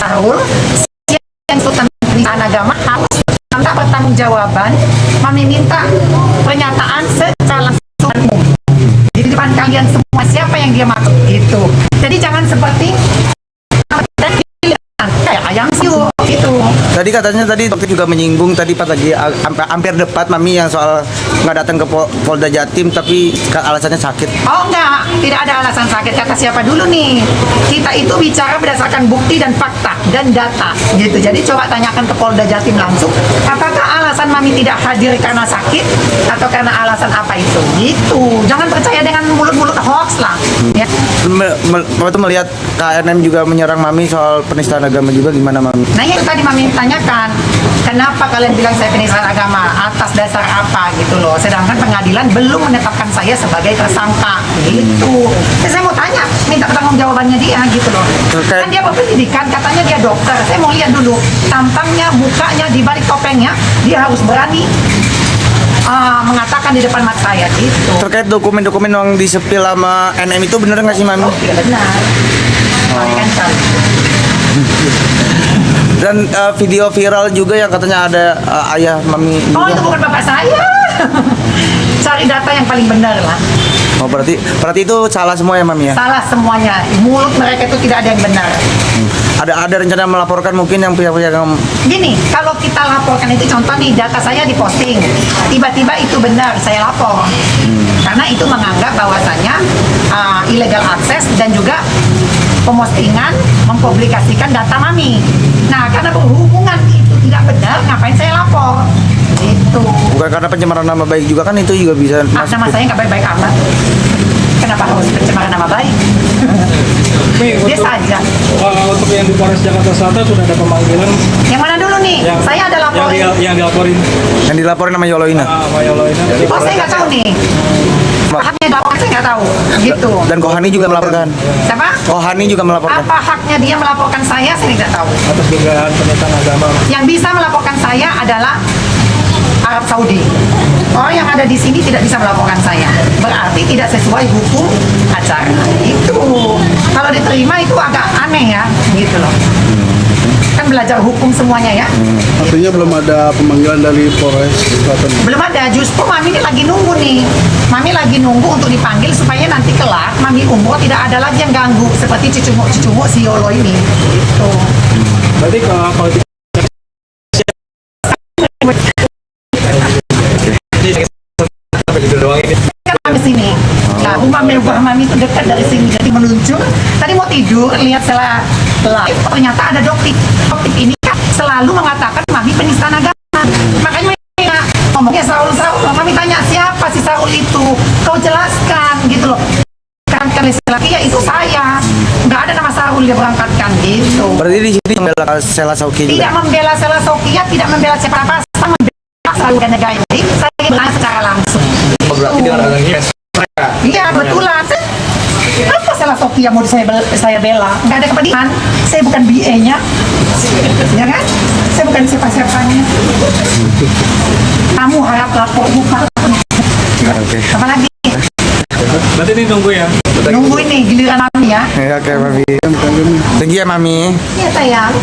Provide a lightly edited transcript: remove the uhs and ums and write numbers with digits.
Saul, yang tentang penistaan agama harus minta pertanggungjawaban. Mami minta pernyataan secara langsung di depan kalian semua siapa yang dia maksud gitu. Jadi jangan seperti kayak ayam siu gitu. Tadi katanya tadi dokter juga menyinggung tadi pas lagi hampir debat Mami yang soal nggak datang ke Polda Jatim tapi alasannya sakit. Oh enggak, tidak ada alasan sakit. Kata siapa dulu nih? Kita itu bicara berdasarkan bukti dan fakta dan data gitu. Jadi coba tanyakan ke Polda Jatim langsung. Apakah alasan Mami tidak hadir karena sakit atau karena alasan apa itu? Gitu. Jangan percaya dengan mulut-mulut hoax lah. Ya. Waktu melihat KNM juga menyerang Mami soal penistaan agama juga gimana Mami? Nah itu tadi Mami tanyakan, kenapa kalian bilang saya penistaan agama, atas dasar apa gitu loh. Sedangkan pengadilan belum menetapkan saya sebagai tersangka gitu. Jadi saya mau tanya, minta pertanggungjawabannya dia gitu loh. Kan dia berpendidikan, katanya dia dokter. Saya mau lihat dulu tampangnya, mukanya, di balik topengnya, dia harus berani mengatakan di depan mata saya gitu. Terkait dokumen-dokumen yang disepil sama NM itu bener nggak sih Mami? Oh, tidak benar. Mami kan tahu. Dan video viral juga yang katanya ada ayah Mami Oh juga. itu bukan bapak saya. Cari data yang paling benar lah. Oh berarti itu salah semua ya Mami ya? Salah semuanya. Mulut mereka itu tidak ada yang benar. Ada rencana melaporkan mungkin yang pihak-pihak yang... Gini, kalau kita laporkan itu contoh nih data saya diposting, tiba-tiba itu benar saya lapor. Karena itu menganggap bahwasanya illegal akses dan juga pemostingan mempublikasikan data Mami. Nah, karena berhubungan itu tidak benar, ngapain saya lapor? Itu. Bukan karena pencemaran nama baik juga kan itu juga bisa masuk. Nama saya nggak baik-baik amat. Kenapa harus pencemaran nama baik? Dia saja. Untuk yang di Polres Jakarta Selatan sudah ada pemanggilan. Yang mana dulu nih? Saya ada laporin. Yang dilaporin. Yang dilaporin nama Yoloina. Oh, saya nggak tahu nih. Haknya dilaporkan saya nggak tahu. Gitu. Dan Kohani juga melaporkan. Siapa? Kohani juga melaporkan. Apa haknya dia melaporkan saya tidak tahu. Atas dugaan penistaan agama. Yang bisa melaporkan saya adalah Arab Saudi. Orang yang ada di sini tidak bisa melaporkan saya. Berarti tidak sesuai hukum acara. Itu. Kalau diterima itu agak aneh ya, gitu loh. Kan belajar hukum semuanya ya. Artinya belum ada pemanggilan dari Polres Selatan. Belum ada, justru Mami ini lagi nunggu nih. Mami lagi nunggu untuk dipanggil supaya nanti kelak Mami umroh tidak ada lagi yang ganggu seperti cucumuk si Yolo ini. Gitu. Berarti kalau Kami sini. Nah, rumah mewah Mami itu dekat dari sini, jadi meluncur. Tadi mau tidur, lihat setelah live, ternyata ada dokter. Dokter ini kan selalu mengatakan Mami penistaan agama. Makanya Mami ngomongnya Saul. Mami tanya siapa si Saul itu? Kau jelaskan gitu loh. Kan laki ya itu saya. Nggak ada nama Saul dia berangkatkan gitu. Berarti di sini membela Sela Sauki Tidak juga. membela Sela Sokia, tidak membela siapa-apa, membela selalu negara. Jadi saya bilang secara langsung. berarti dengan adanya Iya betulan. Apa salah Sophia mau saya bela? Nggak ada kepentingan. Saya bukan BA-nya, ya kan? Saya bukan siapa-siapanya. Kamu harap lapor bukan? Oke. Apa lagi? berarti ini tunggu ya. Nunggu ini giliran Mami ya. Ya, oke Mami. Tinggi ya Mami. Iya sayang.